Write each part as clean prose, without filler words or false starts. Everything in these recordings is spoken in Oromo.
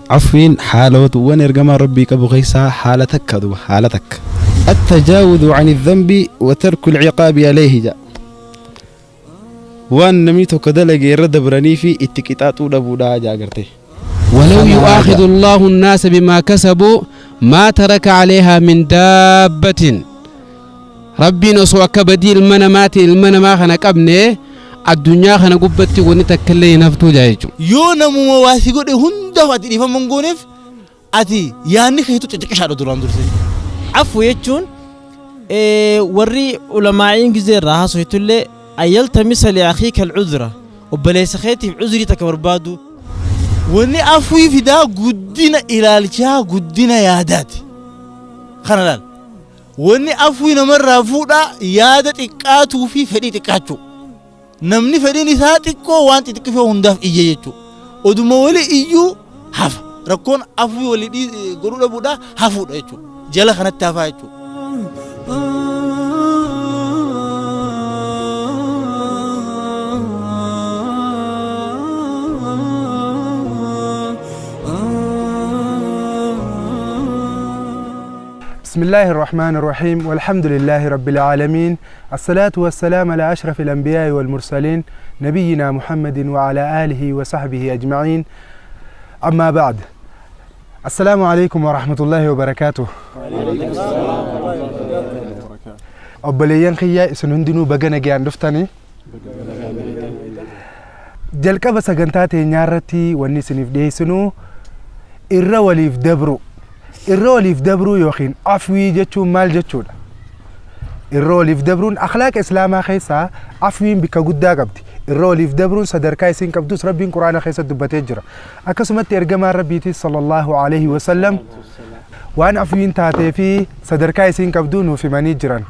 عفوين حالة ونرجم ربي كبو غيسا حالتك كذو حالتك التجاوز عن الذنب وترك العقاب عليه جاء وان نميتو كدلق يرد براني في اتكتاتو لبودا جاغرتي ولو يؤاخذ الله الناس بما كسبوا ما ترك عليها من دابة ربي نسوى كبدي المنامات المنما خنا قبنه الدنيا خنا قبتي ونتكلي نفتو جايجو يونا مواسيقو دي هنده واتي دي فمنغونف اتي يعني خيتو تتكشار دوران درسي عفو يجون وري علماء جزير راها سويتولي أيلتمس لأخيك العذرة وبليس خيتي عذري تكبر بادو وني عفوي في دا قدنا إلى الجاه قدنا ياداتي خنالال وني عفوي نمر رافودا يادت إكاتو في فريد إكاتو نمني فريد نساتكو وانت تكفي هنداف إيجيجو ودمولي إيجو حفا ركون عفوي ولي دي قرود بودا حفودا إيجو جلا خنات تافا إيجو بسم الله الرحمن الرحيم والحمد لله رب العالمين الصلاة والسلام على أشرف الأنبياء والمرسلين نبينا محمد وعلى آله وصحبه أجمعين أما بعد السلام عليكم ورحمة الله وبركاته أبليان خيا سنندنو بغنا جان دفتني جلك بس جنتاتي نيارتي ونسني في سنو الرولي في دبرو الرول يفدبرو يوخين عفوي جتشو مال جتشو الرول يفدبرون أخلاق إسلام خيسا عفوين بك قد قبتي الرول يفدبرون صدر كايسين كبدوس ربين قرآن خيسا دبتجرا أكسمت إرجما ربيتي صلى الله عليه وسلم وأن عفوين تاتي في صدر كايسين كبدون وفي منيجران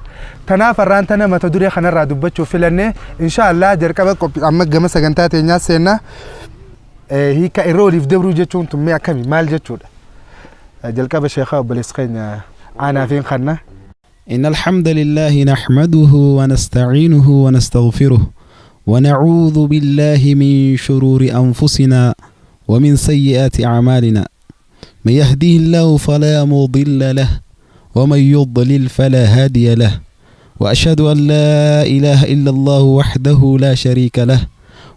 تنافر رانتنا ما تدري خنرا دبتشو فلنه إن شاء الله جركبك أما جمس جنتاتي الناس سنة هي كالرول يفدبرو جتشو تمي أكمي مال جتشو جلك بشيخة وبلسخين أنا فين خدنا إن الحمد لله نحمده ونستعينه ونستغفره ونعوذ بالله من شرور أنفسنا ومن سيئات أعمالنا من يهديه الله فلا مضل له ومن يضلل فلا هادي له وأشهد أن لا إله إلا الله وحده لا شريك له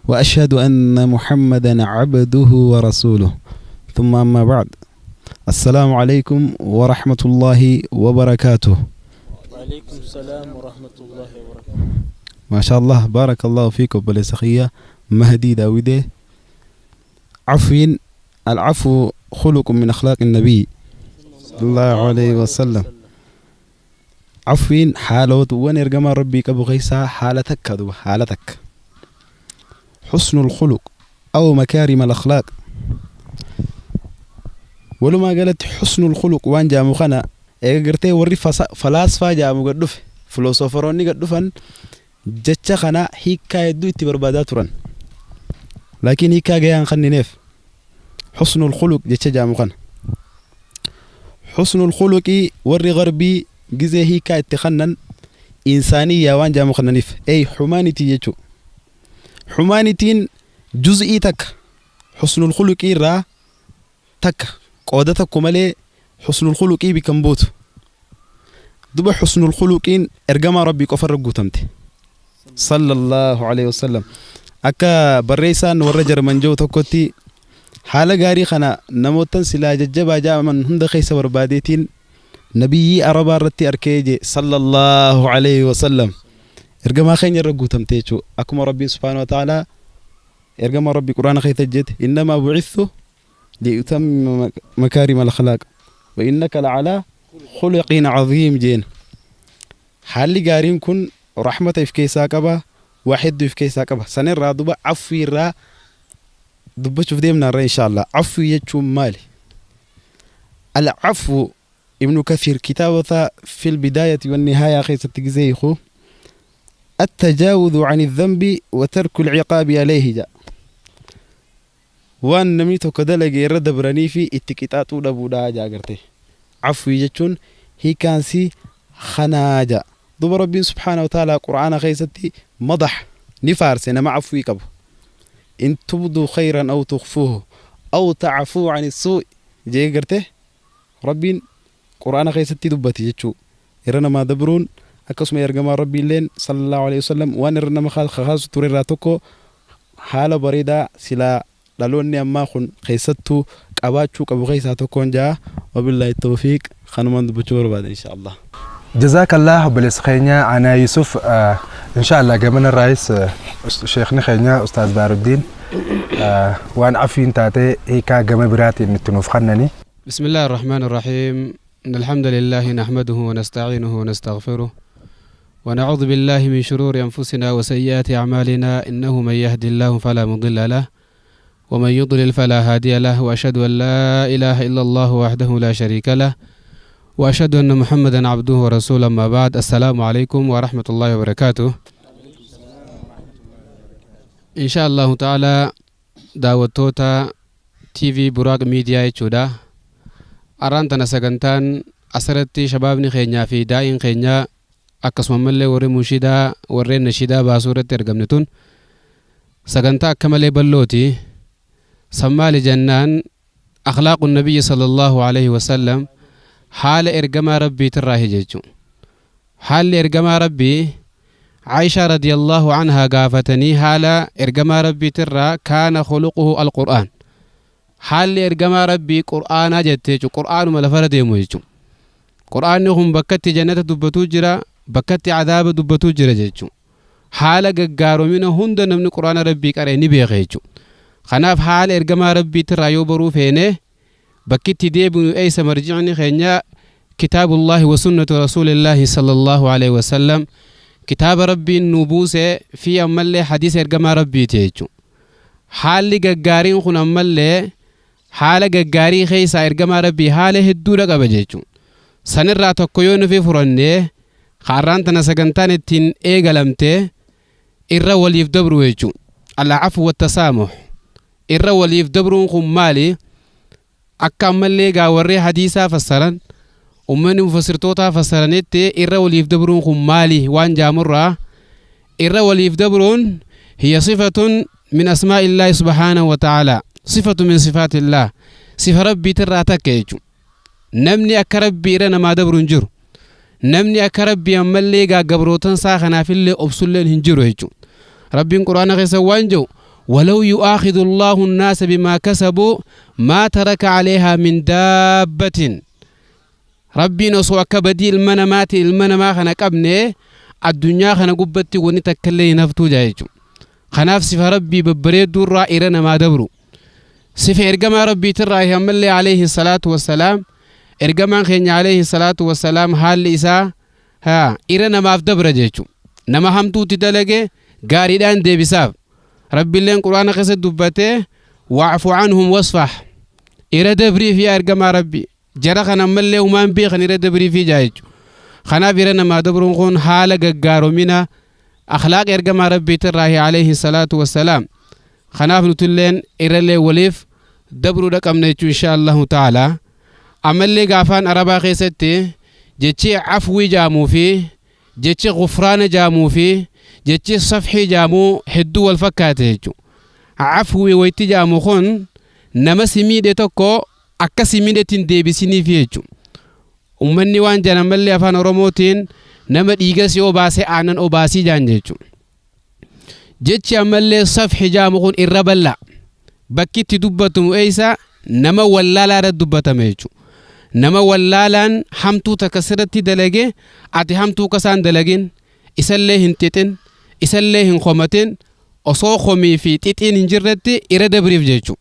وأشهد أن محمدا عبده ورسوله ثم أما بعد السلام عليكم ورحمة الله وبركاته. وعليكم السلام ورحمة الله وبركاته. ما شاء الله بارك الله فيكم بالسخية مهدي داوده. عفوين العفو خلق من أخلاق النبي صلى الله عليه وسلم. عفوين حالة ونرجم ربي كبو غيسا حالتك كذو حالتك حسن الخلق أو مكارم الأخلاق ولو ما قالت حسن الخلق وان جامو خنا اغرتي وري فلاسفه جامو قدف فلسفروني قدفن جچ خنا حكايه دو تبربادا ترن لكن حكايه جان خني نيف حسن الخلق جچ جامو خنا حسن الخلق وري غربي جزي حكايه تخنن انسانيه وان جامو خنا نيف اي humanity يچو humanity جزئيتك حسن الخلق را تك قودتك كمالي حسن الخلق بكمبوت دب حسن الخلق ارجما ربي كفر قوتمتي صلى الله عليه وسلم أكا بريسان ورجر من جو تكوتي حالة غاري خنا نموتن سلا ججبا جاء من هند خيس ورباديتين نبي أربا رتي أركيجي صلى الله عليه وسلم ارجما خين يرقوتمتي شو أكما ربي سبحانه وتعالى ارجما ربي قرآن خيث الجد إنما بعثه ليتم مكارم الأخلاق وإنك لعلى خلق عظيم جين حالي قارين كن رحمة في كيسا كبا واحد في كيسا كبا سنين رادوبا عفوي را دبا شوف ديمنا را إن شاء الله عفوي يجوم مالي العفو ابن كثير كتابة في البداية والنهاية خيسة تجزيخو التجاوز عن الذنب وترك العقاب عليه جاء وان نميتو كدلق يرد براني في اتكتاتو لبودا جاغرتي عفو يجون هي كانسي خناجا دوب ربي سبحانه وتعالى قرآن خيستي مضح نفارسنا مع عفوي كبو إن تبدو خيرا أو تخفوه أو تعفو عن السوء جي قرته ربين قرآن خيستي دبتي جتشو إرنا ما دبرون أكسم يرجما ربي لين صلى الله عليه وسلم وان إرنا ما خاص توري راتوكو حالة بريدة سلا لالوني أما خن خيستو كاباتشو كابو خيساتو كون جا وبالله التوفيق خنمان دبتشور بعد إن شاء الله. جزاك الله بالسخينيا أنا يوسف إن شاء الله قبل الرئيس شيخنا خينيا أستاذ بار الدين وأن عفين تاتي هيكا قم براتي نتنوف خنني. بسم الله الرحمن الرحيم إن الحمد لله نحمده ونستعينه ونستغفره ونعوذ بالله من شرور أنفسنا وسيئات أعمالنا إنه من يهدي الله فلا مضل له ومن يضلل فلا هادي له وأشهد أن لا إله إلا الله وحده لا شريك له وأشهد أن محمدا عبده ورسوله. ما بعد السلام عليكم ورحمة الله وبركاته. إن شاء الله تعالى دعوتوتا تي في براق ميديا يجودا أرانتنا سجنتان أسرتي شبابني خينيا في داين خينيا أقسم ملء وري مشيدا وري نشيدا باسورة ترجمنتون سجنتا كمل بلوتي سمال جنان أخلاق النبي صلى الله عليه وسلم حال إرجما ربي تراه جيجو حال إرجما ربي عائشة رضي الله عنها قافتني حال إرجما ربي ترى كان خلقه القرآن حال إرجما ربي قرآن جتيجو قرآن ملفرد يموجو قرآن هم بكت جنة دبتو جرا بكت عذاب دبتو جرا جيجو حال جارو من هند نمن قرآن ربي كاريني بيغيجو خناف حال إرجما ربي ترى يوبرو فينه بكت ديبن أيس مرجعني خينيا كتاب الله وسنة رسول الله صلى الله عليه وسلم كتاب ربي النبوس في أمل حديث إرجما ربي تيجو حال جارين خن أمل حال جاري خيس إرجما ربي حاله الدولة قبجيجو سنرى تكويون في فرنة خاران تنسجنتان التين إيجلمته إرّا وليف دبرو يجو العفو والتسامح إرّا وليف دبرو خمالي أكمل لي جاوري حديثا فسرن ومن مفسرتوتا فسرنت إرّا وليف دبرو خمالي وان جامرة إرّا وليف دبرو هي صفة من أسماء الله سبحانه وتعالى صفة من صفات الله صفة ربي ترى تكيجو نمني أكربي إرّا ما دبرو نجر نمني أكربي أمل لي جابروتن ساخنا في اللي أبصل هنجرو هيجو ربي القرآن غيس وانجو ولو يؤاخذ الله الناس بما كسبوا ما ترك عليها من دابة ربي نسوا كبدي المنامات المنما خنا قبنه الدنيا خنا قبتي ونتكلي نفتو جايجو خناف صفة ربي ببريد دور رائرنا ما دبرو صفة إرقما ربي ترى يمل عليه الصلاة والسلام إرقما خين عليه الصلاة والسلام حال إسا إرنا ما أفدبر جيجو نما همتو تدلقه قاردان دي بساب ربي اللين قرآن قصد دبته وعفو عنهم واصفح إردبري في أرقما ربي جرخنا ملي ومان بيخن إردبري في جايجو خنا بيرنا ما دبرون خون حالة قارو منا أخلاق أرقما ربي تراه عليه الصلاة والسلام خنا فنتلين إرلي وليف دبرو رقم نيجو إن شاء الله تعالى أملي قافان أربا خيستي جيتشي عفوي جامو فيه جيتشي غفران جامو فيه جيتشي صفحي جامو حدو والفكات يجو عفوي ويتي جامو خون نما سميدة توكو أكا سميدة تندي بسيني فيجو أمني وان جانا ملي أفان رموتين نما ديغسي أوباسي آنان أوباسي جان جيجو جيتشي أملي صفحي جامو خون إرابلا بكي تدبتم إيسا نما ولالا رد دبتم يجو نما ولالا حمتو تكسرتي دلقي أتي حمتو كسان دلقين إساليهن تيتن إساليهن خمتين أصو خمي في تيتين هنجرتي إرادة بريف جيجو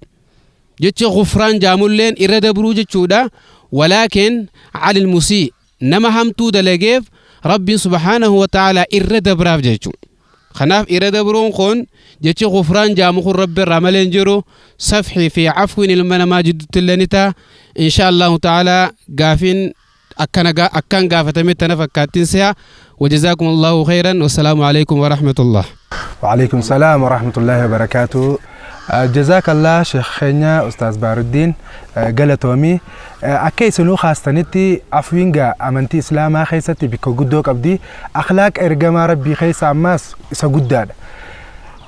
جيتش غفران جامولين إرادة برو جيجو دا ولكن على المسيء نما همتو دلقيف ربي سبحانه وتعالى إرادة براف جيجو خناف إرادة برون خون جيتش غفران جامو ربي رمالين جيرو صفحي في عفو المنما جدت اللانتا إن شاء الله تعالى قافين أكان قافتمي تنفكاتين سيا وجزاكم الله خيرا والسلام عليكم ورحمة الله. وعليكم السلام ورحمة الله وبركاته. جزاك الله شيخنا أستاذ بار الدين قالتومي أكيد سنو خاستنتي أفوينجا أمنتي إسلاما خيستي بكو قدوك أبدي أخلاق إرقما ربي خيس عماس إسا قداد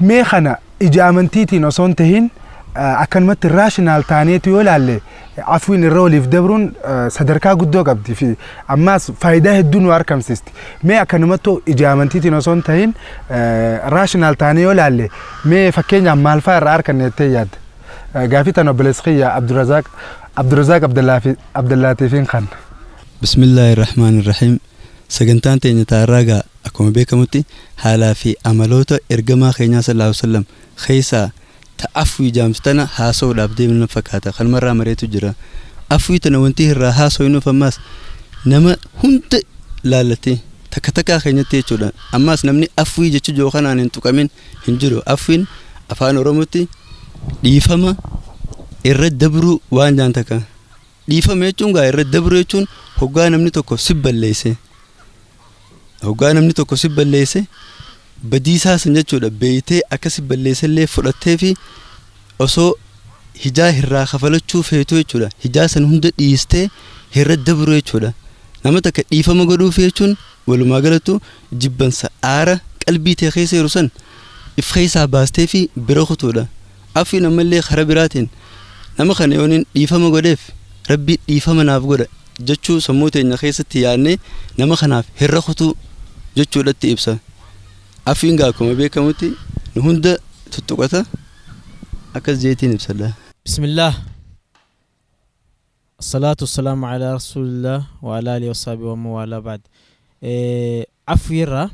ميخنا إجا أمنتيتي نصون تهين akkanumatti raashinaal taaneetu yoo ilaalle afwiin irra waliif dabruun sadarkaa guddoo qabdi fi ammaas faayidaa hedduu nu argamsiisti. Mee akkanumattu ija amantiitiin osoo hin ta'in raashinaal taanee yoo ilaalle mee fakkeenyaaf maal fa'aa irraa arganne jettee yaadda? Gaafii tan obboleessi kiyya Abdurazaaq Abdallaatiifiin kan. Bismillaahi Rahmaani Rahiim. Sagantaan teenya taarraagaa akkuma beekamutti haalaa fi amaloota ergamaa keenyaa sallallahu alaihi wasallam keessaa afwii jaamstana haasa'uudhaaf deemna fakkaata. Kalmarraa mareetu jira. Afwii tana wanti irraa haasa'uuf ammaas nama hunda laallatee takka takkaa keenyatti jechuudha. Ammaas namni afwii jechuu joo kanaan hin tuqamin hin jiru. Afwiin afaan Oromootti dhiifama irra dabruu waan jaan takka. Dhiifama jechuun gaa irra dabruu jechuun hoggaa namni tokko si balleesse. Hoggaa namni tokko si balleesse badiisaa san jechuudha beeytee akkasi balleessellee fudhattee fi osoo hijaa irraa kafalachuu feetu jechuudha. Hijaa san hunda dhiistee irra dabru jechuudha. Nama takka dhiifama godhuuf jechuun walumaa galatu jibbansa aara qalbii tee keessa jiru san if keessaa baastee fi bira kutuudha. Afwiin ammallee karaa biraatiin nama kana yooniin dhiifama godheef rabbi dhiifama naaf godha jechuu sammuu teenya keessatti yaadnee nama kanaaf hirra kutuu jechuudhatti ibsa. Afwiin gaa akkuma beekamutti nu hunda tuttuqata akkas jeetiin ibsadha. Bismillah. Assalatu wassalamu ala rasulillah wa ala alihi wa sahbihi wa man wala ba'd. Afwirra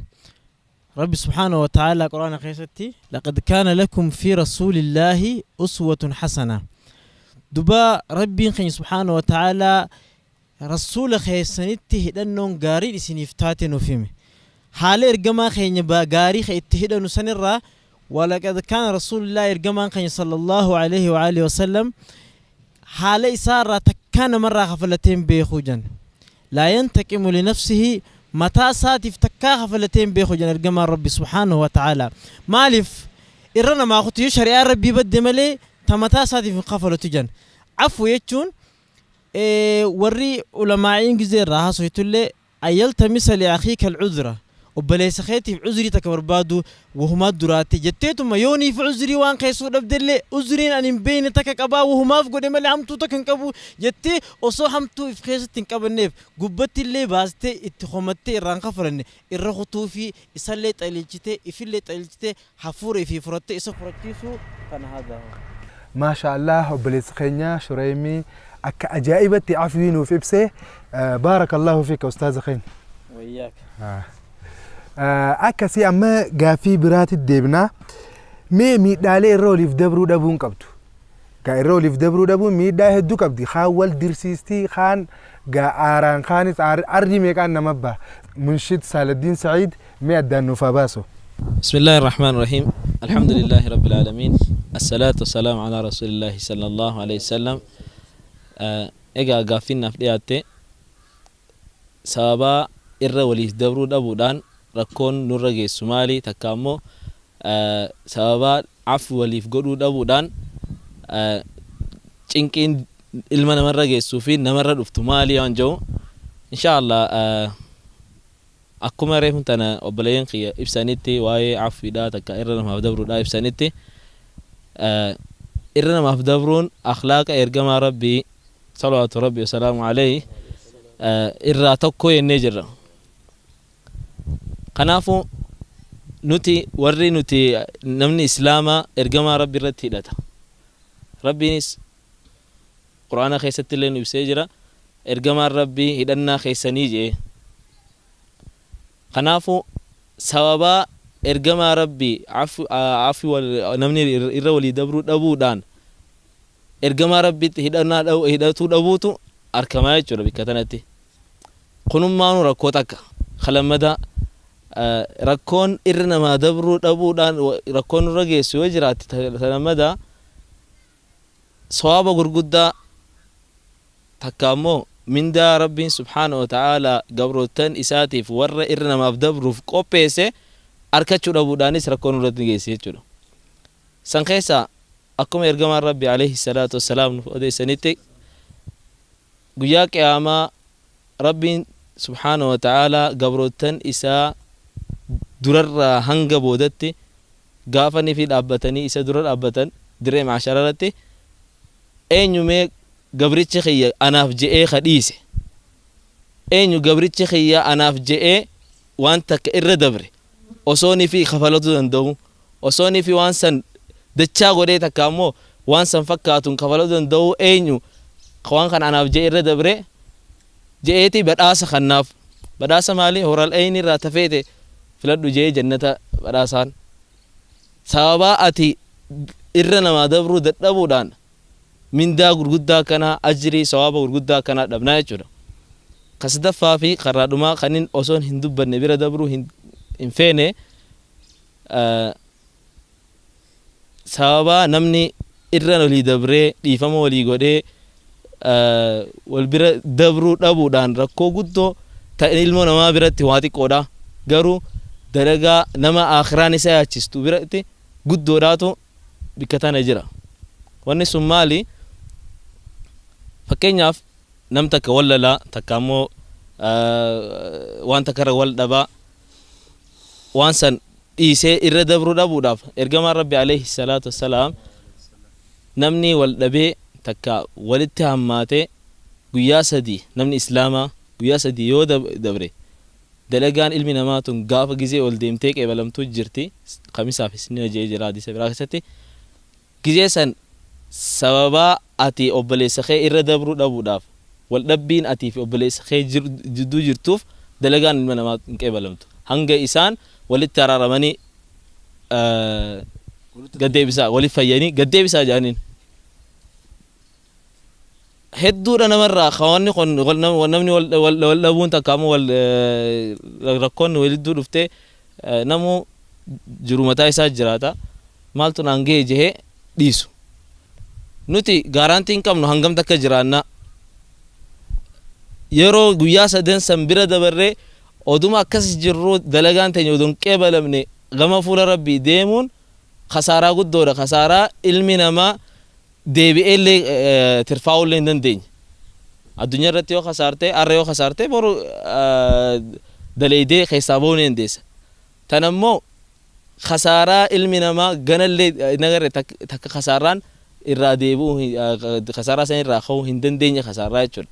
Rabbi subhanahu wa ta'ala Qur'aana keessatti laqad kaana lakum fi rasulillahi uswatun hasana. Duba Rabbiin keenya subhanahu wa ta'ala rasuula keessanitti hidhannoon gaarii isiniif taate nuuf hime. Haala ergamaa keenya gaarii itti hidhannu sanirraa walaqad kaana rasuulullaahi ergamaan keenya sallallahu alayhi wa alihi wasallam haala isaarraa takkaa namarraa kafalateen beekuu jan laa yantaqimu linafsihi mataa isaatiif takkaa kafalateen beekuu jan ergamaan rabbi subhaanahu wa ta'ala. Maaliif irra namaa kutiyyuu shari'aa rabbii badde malee ta mataa isaatiif kafalatu jan. Afwu jechuun warri ulamaa'iin gizeerraa haasofitullee ayyaltamisa li'akhiika al'udhra وبليس خيتي عذري تكبربادو وهما دراتي جتيتم يوني في عذري وان قيسو دبدلي عذرين ان بين تككبا وهما في قدام اللي عمتو تكنكبو جتي وصو حمتو في خيس تنكب النيف قبتي اللي بازتي اتخمتي ران خفرني الرخطو في يسلي تالجتي يفلي تالجتي حفوري في فرتي يسفرتيسو كان هذا ما شاء الله وبليس خينيا شريمي اك عجائبتي عفوين وفي بسه بارك الله فيك استاذ خين وياك akkasii amma gaafii biraatti deebina mee miidhaalee irra waliif dabruu dhabuun qabdu gaa irra waliif dabruu dhabuun miidhaa hedduu qabdi kaan wal dirsiistii kaan gaa aaraan kaanis arri meeqaan nama abbaa munshid Saaladdiin Sa'iid mee addaan nuuf baaso. بسم الله الرحمن الرحيم الحمد لله رب العالمين الصلاة والسلام على رسول الله صلى الله عليه وسلم إجا غافين نفدياتي سببا irra waliif dabruu dhabuudhaan rakkoon nurra geessu maali takka ammoo sababa afwi waliif godhuu dhabuudhaan cinqiin ilma namarra geessuu fi namarra dhuftu maali waan jedhu inshallah akkuma reefun tana obboleeyyan kiyya ibsanitti waa'ee afwiidha takka irra namaaf dabruudha ibsanitti irra namaaf dabruun akhlaaqa ergamaa rabbii salawaatu rabbi wasalaamu alayhi irraa tokko yennee jirra. Kanaafu nuti warri nuti namni islaamaa ergamaa rabbi irratti hidhata. Rabbiinis Qur'aana keessatti illee nu ibsee jira ergamaan rabbii hidhannaa keessanii jee. Kanaafu sababaa ergamaa rabbii afwi namni irra walii dabruu dhabuudhaan ergamaa rabbiitti hidhatuu dhabuutu argamaa jechuudha bikka tanatti. Kunummaanu rakkoo takka kalammada rakkoon irra namaa dabruu dhabuudhaan rakkoon nurra geessu yoo jiraatti kalammada sawaaba gurguddaa takka ammoo mindaa rabbiin subhaanahu wa ta'aalaa gabrootan isaatiif warra irra namaaf dabruuf qopheesse arkachuu dhabuudhaanis rakkoon nurratti geesse jechuudha. San keessaa akkuma ergamaan rabbi alayhi salaatu wassalaam nuuf odeessanitti guyyaa qiyaamaa rabbiin subhaanahu wa ta'aalaa gabrootan isaa durarraa hanga boodatti gaafanii fi dhaabbatanii isa dura dhaabbatan diree maashararratti eenyumee gabrichi kiyya anaaf je'ee kadhiise eenyu gabrichi kiyya anaaf je'ee waan takka irra dabre osoonii fi kafalatu danda'u osoonii fi waan san dachaa godhee takka ammoo waan san fakkaatuun kafalatu danda'u eenyu waan kan anaaf je'ee irra dabre je'eeti badhaasa kannaaf badhaasa maali horal ayni irraa tafeete filadhu je'ee jannata badhaasaan sababaa ati irra namaa dabruu dadhabuudhaan mindaa gurguddaa kana ajrii sawaba gurguddaa kana dhabnaa jechuudha kasadaffaa fi karaadhumaa kanin osoon hin dubbanne bira dabruu hin feene sababaa namni irra walii dabree dhiifama walii godhee wal bira dabruu dhabuudhaan rakkoo guddoo ta'e ilmoo namaa biratti waa xiqqoodha garuu dalagaa nama aakhiraan isa yaachistu biratti guddoodhaatu bikka tana jira wanni sun maali fakkeenyaaf nam takka wallalaa takka ammoo waan takkarra wal dhabaa waan san dhiisee irra dabruu dhabuudhaaf ergamaan rabbi alayhi salaatu wassalaam namni wal dhabee takka walitti hammaatee guyyaa sadii namni islaamaa guyyaa sadii yoo dabre dalagaan ilmi namaa tun gaafa gizee ol deemtee qeebalamtuu jirti khamisaaf isnina jee jira hadiisa biraa keessatti gizee san sababaa ati obboleessa kee irra dabruu dhabuudhaaf wal dhabbiin atii fi obboleessa kee jidduu jirtuuf dalagaan ilma namaa hin qeebalamtu hanga isaan walitti araaramanii gaddeebisaa waliif fayyanii gaddeebisaa jedhaniin hedduudha namarraa kawanni kun namni wal dhabuun takka ammoo wal rakkoonni walidduu dhuftee namu jiru mataa isaa jiraata maaltu naan ga'e jehee dhiisu nuti gaaraantiin qabnu hangam takka jiraanna yeroo guyyaa sadan san bira dabarree oduma akkas jirru dalagaan teenya odun qeebalamne gama fuula rabbii deemuun khasaaraa guddoodha khasaaraa ilmi namaa deebi'eellee tirfaa'ullee hin dandeenye addunyaa irratti yoo khasaarte arra yoo khasaarte boru daleeydee keessaa ba'uu ni dandeessa tan ammoo khasaaraa ilmi namaa ganallee nagarre takka khasaaraan irraa deebi'uu khasaaraa san irraa ka'uu hin dandeenye khasaaraa jechuudha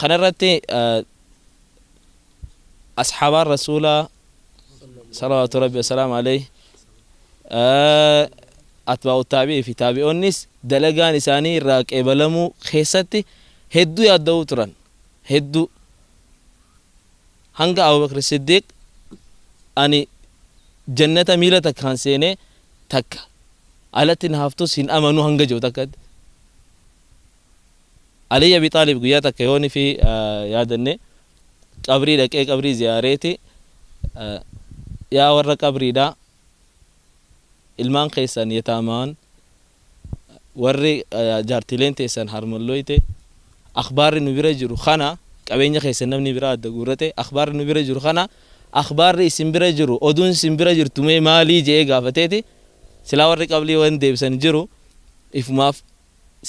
kanarratti asxaabaan rasuulaa salawaatu rabbi wasalaamu alayhi atbaa'u taabi'ii fi taabi'oonnis dalagaan isaanii irraa qeebalamuu keessatti hedduu yaadda'uu turan hedduu hanga Abubakr Siddiq ani jannata miila takkaan seenee takka alatti na haftus hin amanu hanga jiru takkatti Ali Abi Talib guyyaa takka yooni fi yaadanne qabrii dhaqee qabrii ziyaareeti yaa warra qabriidha ilmaan keessan yataamaan warri jaartileen teessan harmallooyte akhbaarri nu bira jiru kana qabeenya keessan namni bira adda guurate akhbaarri nu bira jiru kana akhbaarri isin bira jiru oduun isin bira jirtu mee maalii jee gaafateeti silaa warri qabrii waan deebisan jiru ifumaaf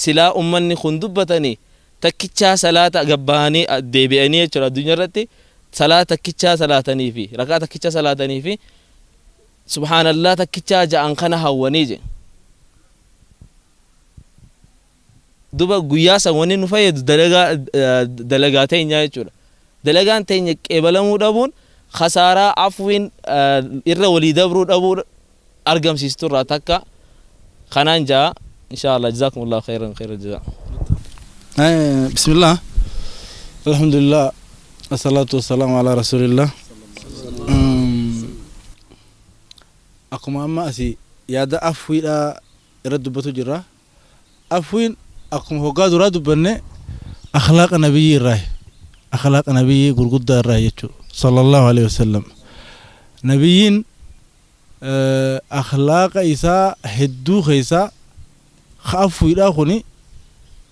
silaa ummanni kun dubbatanii takkichaa salaata gabbaanii deebi'anii jechuudha addunyaa irratti salaata takkichaa salaatanii fi rakaa takkichaa salaatanii fi subhaanallah takkichaa ja'an kana hawwanii je duba guyyaa san wanni nu fayyadu dalagaa teenya jechuudha dalagaan teenya qeebalamuu dhabuun khasaaraa afwiin irra walii dabruu dhabuu argamsiistu irraa takka kanaan ja'a inshallah jazakumullahu khairan jazaa بسم الله الحمد لله والصلاة والسلام على رسول الله أقوم أما أسي يادا أفوي لا رد بتجرا أفوين أقوم هو قادر رد بني أخلاق نبي الراه أخلاق نبي قرقود الراه صلى الله عليه وسلم نبيين أخلاق إيسا هدو خيسا خافوي لا خوني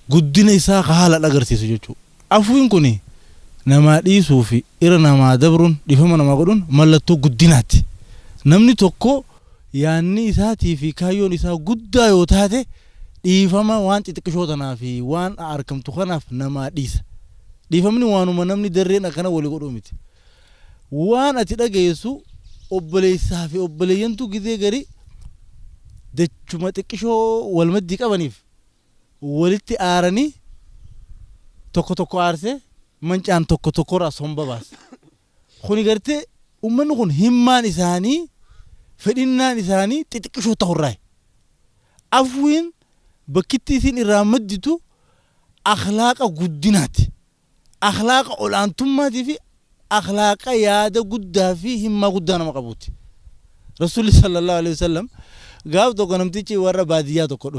guddina isaa haala agarsiisu jechuudha afuun kuni nama dhiisuu fi irra nama dabruun dhifama nama godhuun mallattoo guddinaati namni tokko yaanni isaatii fi kaayyoon isaa guddaa yoo taate dhiifama waan xixiqqishoo tanaa fi waan arkamtu kanaaf nama dhiisa dhiifamni waanuma namni darreen akkana walii godhuu miti waan ati dhageessu obboleessaa fi obboleeyyantu gizee gari achuma xiqqishoo wal maddii qabaniif walitti aaranii tokko tokko aarsee mancaan tokko tokkorraa somba baase. Kuni gartee uummanni kun himmaan isaanii fedhinnaan isaanii xixiqqishoo ta'urraa. Afwiin bakkitti isin irraa madditu akhlaaqa guddinaati. Akhlaaqa olaantummaatii fi akhlaaqa yaada guddaa fi himmaa guddaa nama qabuuti. Rasuulli sallallahu alaihi wasallam gaaf tokko namtichi warra baadiyyaa tokko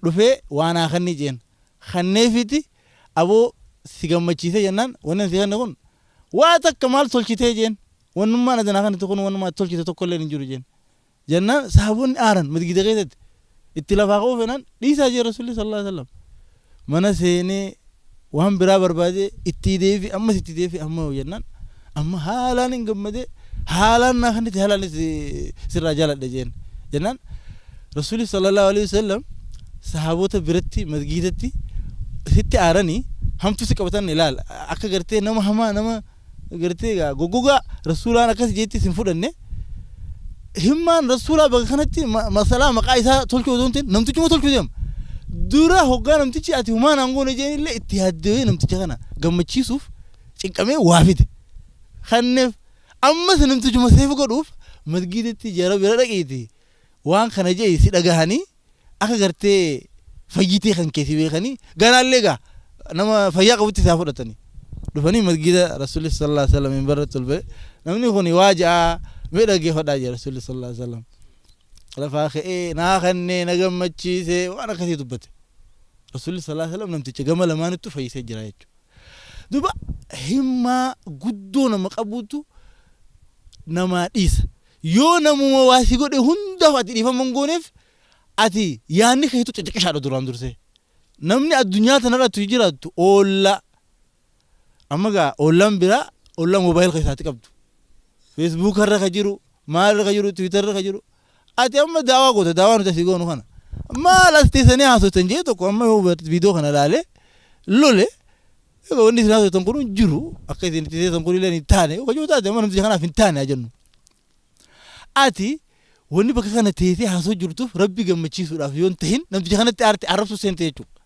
dhufee waan akhanni jeen khanneefiti aboo si gammachiise jennaan wannan si kanne kun waa takka maal tolchitee jeen wannummaan adana kanne kun wannummaa tolchite tokko illee hin jiru jennaan sahaboonni aaran masgida keessatti itti lafaa qabu fenaan dhiisaa jee Rasuulli sallallahu alaihi wasallam mana seenee waan biraa barbaade itti deefi ammas itti deefi amma jennaan amma haalaan hin gammadee haalaan naa kanne haalaan sirraa jaaladha jennaan Rasuulli sallallahu alaihi wasallam sahaboota biratti masgidatti sitti aaranii hamtu si qabatan ilaal akka gartee nama hamaa nama gartee gogogaa Rasuulaan akkas jeetti sin fudhanne himmaan Rasuulaa bakka kanatti masalaa maqaa isaa tolchuu osoo hin ta'in namtichuma tolchuu deema. Dura hoggaa namtichi ati humaan aangoon ejeen illee itti yaaddee namticha kana gammachiisuuf cinqamee waa fide. Kanneef ammas namtichuma seefu godhuuf masgidatti jara bira dhaqeeti waan kana jee si dhagahanii akka gartee fayyitee kan keessi beekanii ganaallee gaa nama fayyaa qabutti isaa fudhatanii dhufanii masgida Rasuulli sallallahu alaihi wasallam barra tolbe namni kun waa ja'a mee dhageeffadhaa jee Rasuulli sallallahu alaihi wasallam lafaa ka'ee naa kannee na gammachiise waan akkasii dubbate Rasuulli sallallahu alaihi wasallam namticha gama lamaanittu fayyisee jira jechuudha. Duba himmaa guddoo nama qabuutu namaa dhiisa yoo namuma waa si godhe hundaaf ati dhiifama hin gooneef ati yaanni keetu xixiqqishaadha duraan dursee namni addunyaa tanarratti jiraattu oolla amma gaa oollaan biraa oollaan moobaayil keessaatti qabdu feesbuuk irra ka jiru maal irra ka jiru tiwiitar irra ka jiru ati amma daawaa goota daawaa nuti asii goonu kana maal as teessanii haasotan jee tokko amma yoo viidiyoo kana ilaalee lole wanni isin haasotan kun jiru akka isin itti teessan kun illee hin taane yoo taate amma namticha kanaaf hin taane jennu ati wanni bakka kana teessee haasoo jirtuuf rabbi gammachiisuudhaaf yoo hin tahin namticha kanatti aarte arrabsuu seente jechuudha.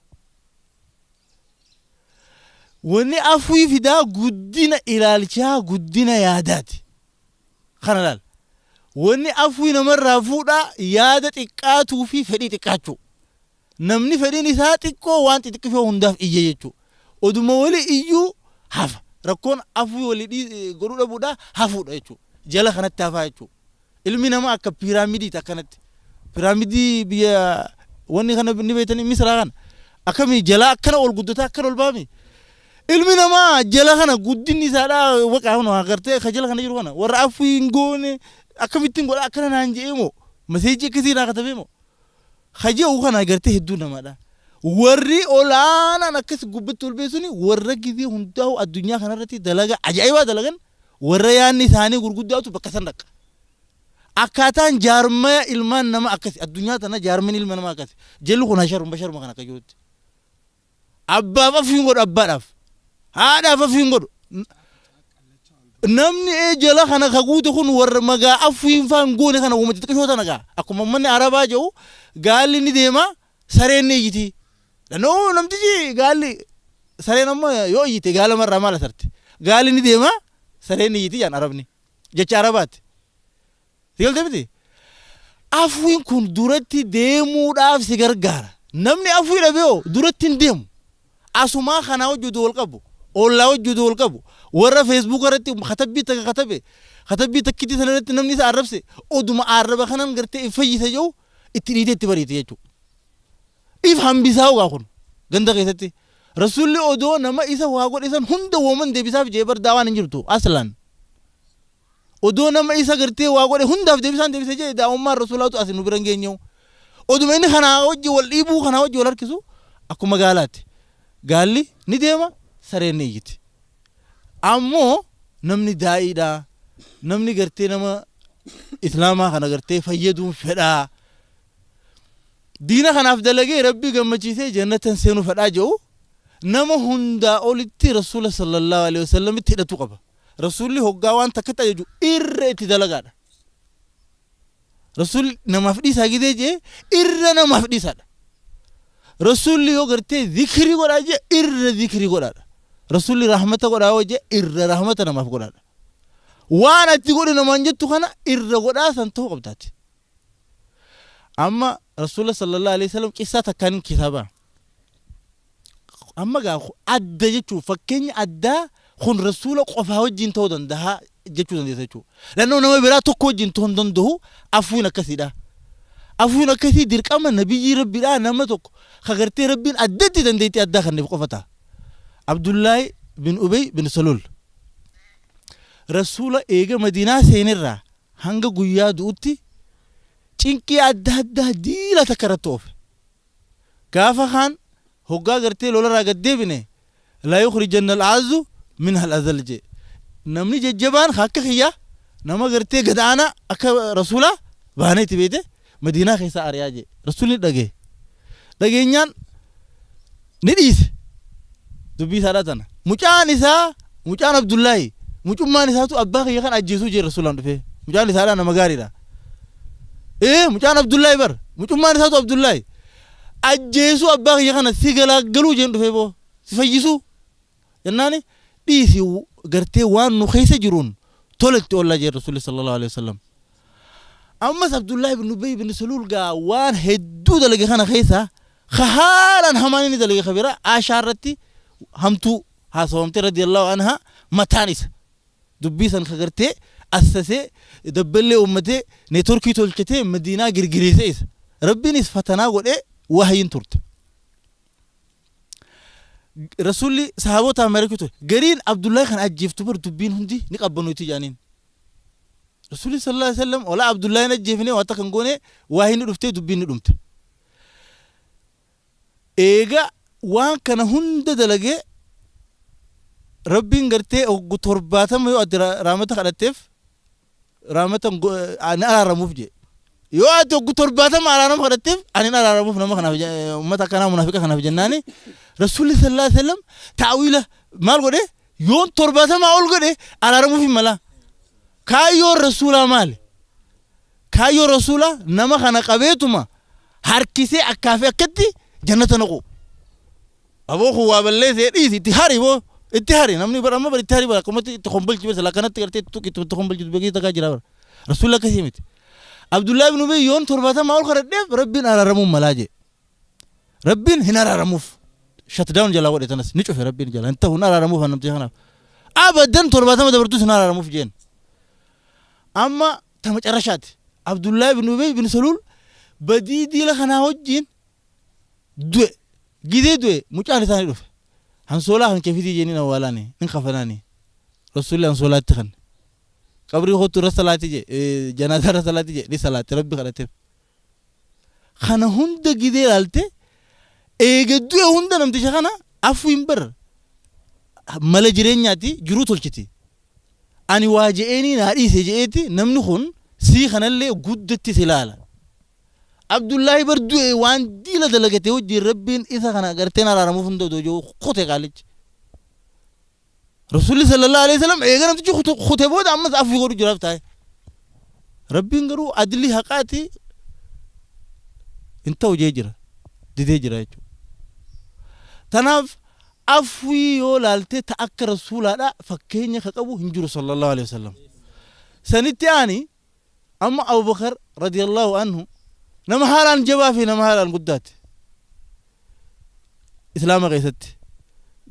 Wanni afwii fidaa guddina ilaalchaa guddina yaadaati. Kana laal. Wanni afwii namarraa fuudhaa yaada xiqqaatuu fi fedhii xiqqaachuu. Namni fedhiin isaa xiqqoo waan xixiqqishoo hundaaf iyya jechuudha. Oduma wali iyyuu hafa. Rakkoon afwii walii godhuu dhabuudhaa hafuudha jechuudha. Jala kanatti hafaa jechuudha. Ilmi namaa akka piraamidiiti akkanatti. Piraamidii biyya wanni kana ni beektanii Misraa kana. Akkamii jala akkana ol guddataa akkana ol baami. Ilmi namaa jala kana guddinni isaadhaa waqaa hunda agartee ka jala kana jiru kana warra afwii hin goone akkamittiin godha akkana naan jedhee moo maseejii akkasii naa katabee moo hajee kana agartee hedduu namaadha. Warri olaanaan akkas gubbatti ol beesuni warra gizee hundaa'u addunyaa kanarratti dalaga ajaa'ibaa dalagan warra yaanni isaanii gurguddaatu bakka san dhaqa. Akkaataan jaarmaya ilmaan nama akkasi addunyaa tana jaarmani ilma nama akkasi jalli kun basharuma kana akka jirutti. Abbaaf afiin godhu abbaadhaaf. Haadhaaf afiin godhu namni jala kana kaguute kun warra magaa afiin faan goone kana uumatti xiqqishoo tana gaa akkuma manni arabaa jedhu gaalli ni deema sareen ni iyyiti dhanoo namtichi gaalli sareen amma yoo iyyite gaala marraa maal asarte gaalli ni deema sareen ni iyyiti jaan arabni jecha arabaatti sigalte miti afiin kun duratti deemuudhaaf si gargaara namni afii dhabee duratti hin deemu asumaa kana wajjuutu wal qabu ollaa wajjuutu wal qabu warra feesbuuk irratti katabbii takkitti sanarratti namni isa arrabse oduma arraba kanan gartee fayyisa jiru itti dhiitee itti bariite jechuudha. If hambisaa ugaa kun ganda keessatti Rasuulli odoo nama isa waa godhisan hunda wooman deebisaaf jee bar daawaan hin jirtu aslan. Odoo nama isa gartee waa godhe hundaaf deebisaan deebisee jee daa'ummaan Rasuulaatu asin nu bira hin geenyewu. Oduma inni kanaa wajji wal dhiibuu kanaa wajji wal harkisu akkuma gaalaatti. Gaalli ni deema sareen ni iyyiti. Ammoo namni daa'iidha. Namni gartee nama islaamaa kana gartee fayyaduun fedhaa. Diina kanaaf dalagee rabbi gammachiisee jannatan seenuu fedhaa jedhu nama hundaa olitti Rasuula sallallahu alaihi wasallam itti hidhatu qaba. Rasuulli hoggaa waan takka ta'e jechuudha irra itti dalagaadha. رسول نماف ديسا كده جي إر نماف ديسا رسول يو غرتي ذكري قرا جي إر ذكري قرا رسول رحمة قرا وجه إر رحمة نماف قرا وانا تقول نمان جتو خنا إر قرا سنتو قبتاتي أما رسول الله صلى الله عليه وسلم قصة كان كتابا أما قا أدى جتو فكني أدى خن رسول قفا وجين تودن ده جتو دن جتو لأنه نما برا تكو جين تودن ده أفونا كثيرا أفونا كثير ديرك أما نبي ربي لا نما تك خغرتي ربي أدتي دن ديتي أدى خن بقفتا عبد الله بن أبي بن سلول رسول إيجا مدينة سينرا هنگا قويا دوتي چنكي أدى ديلا تكرتوف كافا خان هوغا غرتي لولا راغدي بني لا يخرجن العز منها الأذل جي نمني ججبان خاك خيا نما غرتي غدانا اكا رسولا بانيتي بيته مدينة خيسا أرياجي رسولي دغي نيان نديس دبي ساداتنا مچان إسا مچان عبد الله مچمان إسا تو أبا خيا خان أجيسو جي رسولان دفه مچان إسا أنا مغاري دا إيه مچان عبد الله بر مچمان إسا تو عبد الله أجيسو أبا خيا خان سيغلا غلو جين دفه بو سفيسو يناني ديسي غرتي وان نخيسة جرون تولت والله جي رسول صلى الله عليه وسلم أما عبد الله بن أبي بن سلول قا وان هدو دلقي خانا خيسة خهالا هماني دلقي خبيرة أشارتي همتو هاسوامتي رضي الله عنها متانيس دبيسا خغرتي أسسي دبلي أمتي نتركي تولكتي مدينة غرغريسيس ربي نس فتنا قول إيه وهين تورت رسولي صحابوتا أمريكتو قرين عبد الله خان أجيفتو بر دبين هندي نقبنو تجانين رسولي صلى الله عليه وسلم ولا عبد الله نجيفني واتا كنقوني واهين رفتي دبين رمت إيغا وان كان هند دلقي ربين قرتي أو ترباتا ميو أدي رامتا خلتف رامتا أنا أرى رموف جي يو أدي أو ترباتا ما أرى رموف خلتف أنا أرى رموف نما خنا في أمتا كان منافقا خنا في جناني رسول الله صلى الله عليه وسلم تعويله مال قده يون تربته ما أقول قده على رمو في ملا كايو رسولا مال كايو رسولا نما خنا قبيتما هركيسي أكافي أكتي جنة نقو أبو هو بالله سيدي تهاري بو اتهاري نمني برا ما بري تهاري برا كمتي تخمبل جبس لا كانت تكرتي تخمبل جبس بقي تكاجرا رسول الله كسيمت عبد الله بن أبي يون تربته ما أقول خرد ربنا على رمو ملاجي ربنا هنا على رموف شت داون جلا ودي تنس نشوف ربنا جلا انت هنا على رموف نمتي هنا ابدا تربته ما دبرتوس هنا على رموف جين اما تمچرشات عبد الله بن ابي بن سلول بديدي لخنا وجين دو غيدي دو مچان ثاني دوف هنسولا هن كيفدي جيني ولاني نخفناني رسول الله صلى الله عليه وسلم قبري هو رسالتي جي جنازه رسالتي جي دي صلاه ربي خلته خنا هند غيدي لالته eegeddu hunda namticha kana afuin bar mala jireenyaati jiruu tolchiti ani waajeeni na dhiise jeeti namni kun si khanallee guddatti silala abdullahi bar du'e waan diila dalagate wajji rabbiin isa kana garteen araaramuuf hunda dojo khote qaalich rasulullah sallallahu alaihi wasallam eega namtichi khote booda ammas afu godhu jiraaf taa'e rabbiin garuu adli haqaati inta hojee jira didee jira jechuudha تناف أفوي ولالتي تأكر رسول الله فكيني خقبو هنجر صلى الله عليه وسلم سنتياني أما أبو بكر رضي الله عنه نمهاران جوافي نمهاران قدات إسلام غيثت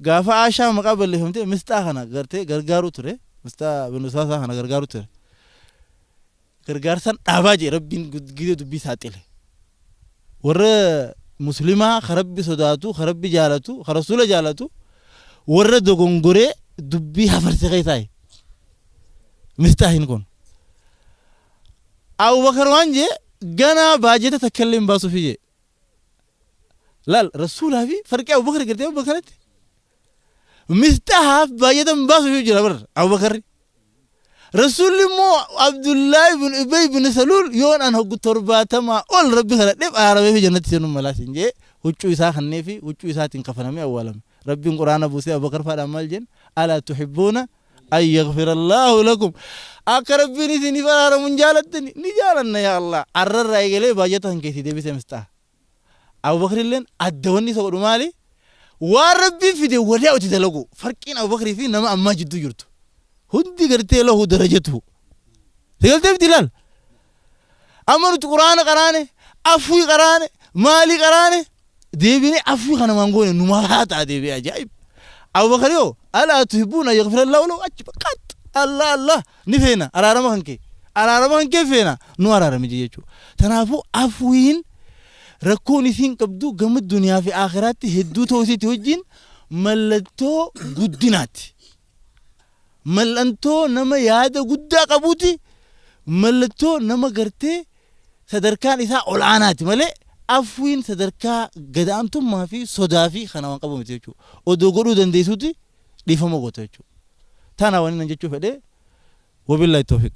قافا عاشا مقابل اللي فهمتي مستاخنا قرتي قرقارو تري مستا بنساسا خنا قرقارو تري قرقارسان أباجي ربين قدو دبي ساتيلي ور مسلمة خرب صداتو خرب جالتو خرسول جالتو ورد دغونغوري دبي حفر سغيتاي مستاهين كون أو بكر وانجي غنا باجته تكلم باسو فيجي لا رسول هذي فرق أبو بكر قلت أبو بكر مستحف باجته باسو فيجي لبر أبو بكر رسول مو عبد الله بن أبي بن سلول يون أنه قطربات ما أول ربي خلق نب عربي في جنة سينو ملاسين جي وچو إسا خنفي وچو إسا تنقفنا مي أولا ربي القرآن بوسي أبو بكر فاد عمال جن ألا تحبون أن يغفر الله لكم أقربني سني فرار من جالتني نجالنا يا الله عرر رايقلي باجتهم كيسي دي بسمستا أبو بكر لين أدوني سوى مالي وربي في دي ولا أتدلقوا فرقين أبو بكر فيه نما أما جدو يرتو هندي قرتي له درجته تقلت بتلال أمنت قرآن قراني أفوي قراني مالي قراني ديبيني أفوي خنا مانقوني نمالات ديبي عجائب أبو بكر يو ألا تحبون يغفر الله له أجبقات الله الله نفينا أرارمهن فينا نو أرارمي جيجو تنافو أفوين ركوني ثين قبدو قم الدنيا في آخراتي هدو توسي توجين ملتو قدناتي ملنتو نما يادا قدا قبوتي ملتو نما قرتي صدركان إساء أولاناتي ملي أفوين صدركا قدامتم ما في صدافي خنوان قبو متيجو ودو قرو دنديسوتي لفما قوتيجو تانا وانين نجيجو فده وبالله التوفيق